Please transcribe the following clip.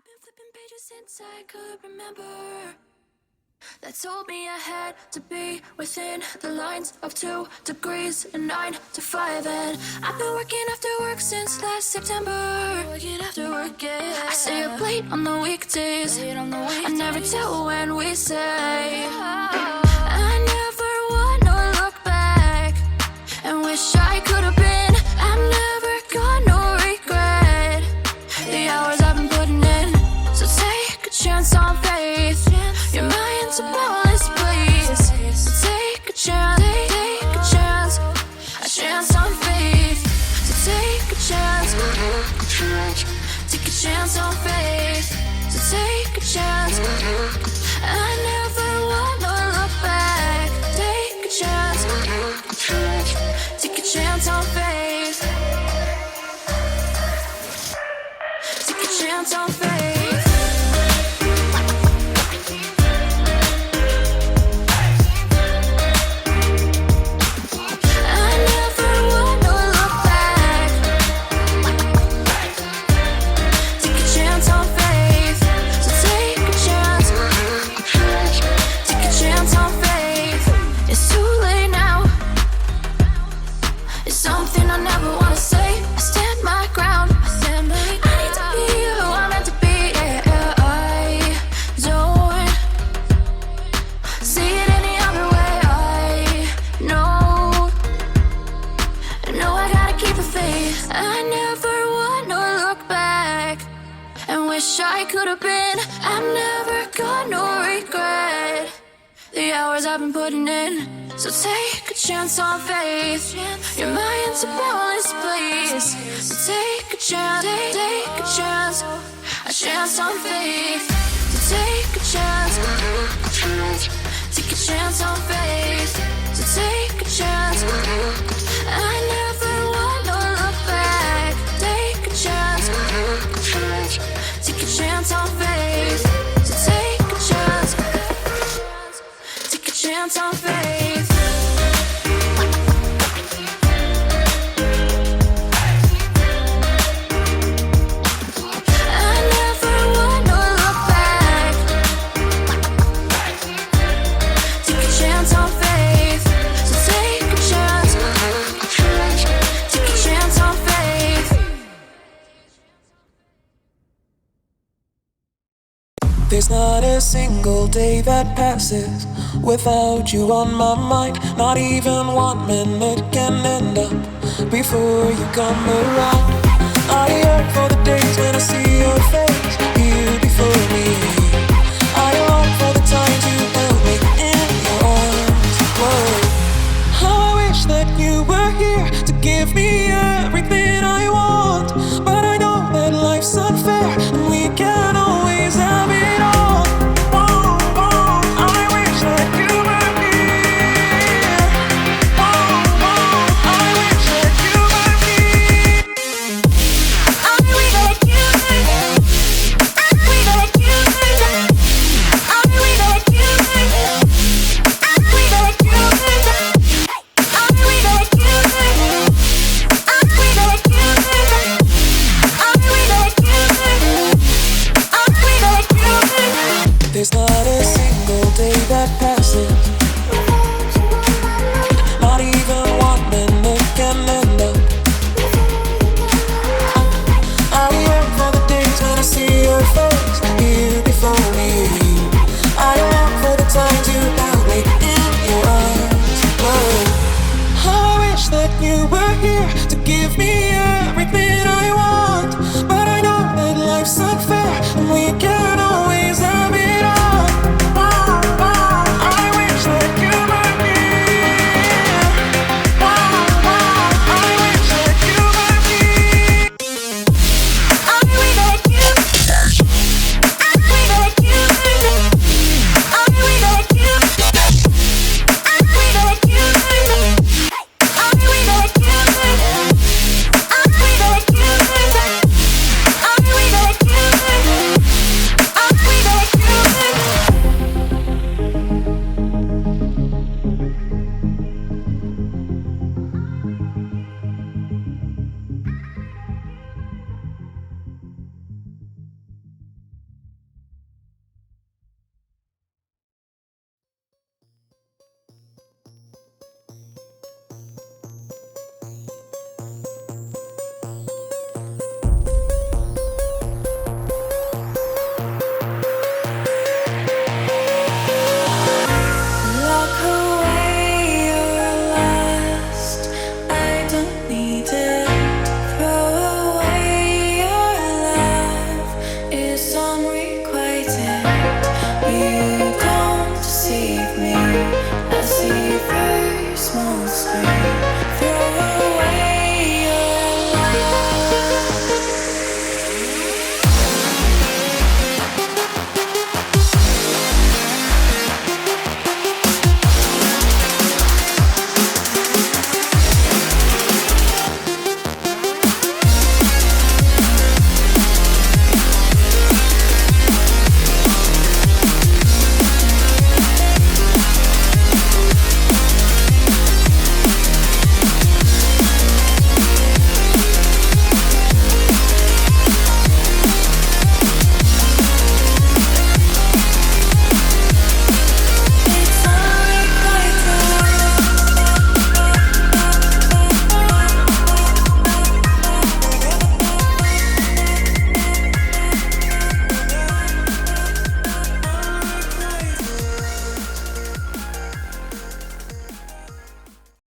been flipping pages since I could remember. That told me I had to be within the lines of 2 degrees and 9 to 5. And I've been working after work since last September. Working after work, yeah. I stay up late on the weekdays. I never tell when we say. I never wanna look back and wish I could have been. I'm never gonna regret the hours I've been putting in. So take a chance on faith. Your mind's a boundless place. So take a chance, take a chance, a chance on faith. So take a chance, take a chance on faith. So take a chance. I never wanna look back. Take a chance, take a chance on faith. Take a chance on faith. I could have been. I'm never gonna regret the hours I've been putting in. So take a chance on faith. Your mind's a boundless place. So take a chance, take a chance, a chance on faith. So take a chance, take a chance on faith. So take a chance. I never wanna look back. Take a chance. Take a chance on faith. So take a chance. Take a chance on faith. I never wanna look back. Take a chance on faith. So take a chance. Take a chance on faith. There's not a single day that passes without you on my mind. Not even 1 minute can end up before you come around. I yearn for the days when I see your face here before me. I long for the times you held me in your arms. Whoa. How I wish that you were here to give me everything I want. But I know that life's unfair and we can't always have it. There's not a single day that passes, not even 1 minute can end up. I yearn for the days when I see your face here before me. I long for the times you held me in your arms. Whoa. How I wish that you were here to give me everything I want. But I know that life's unfair and we can't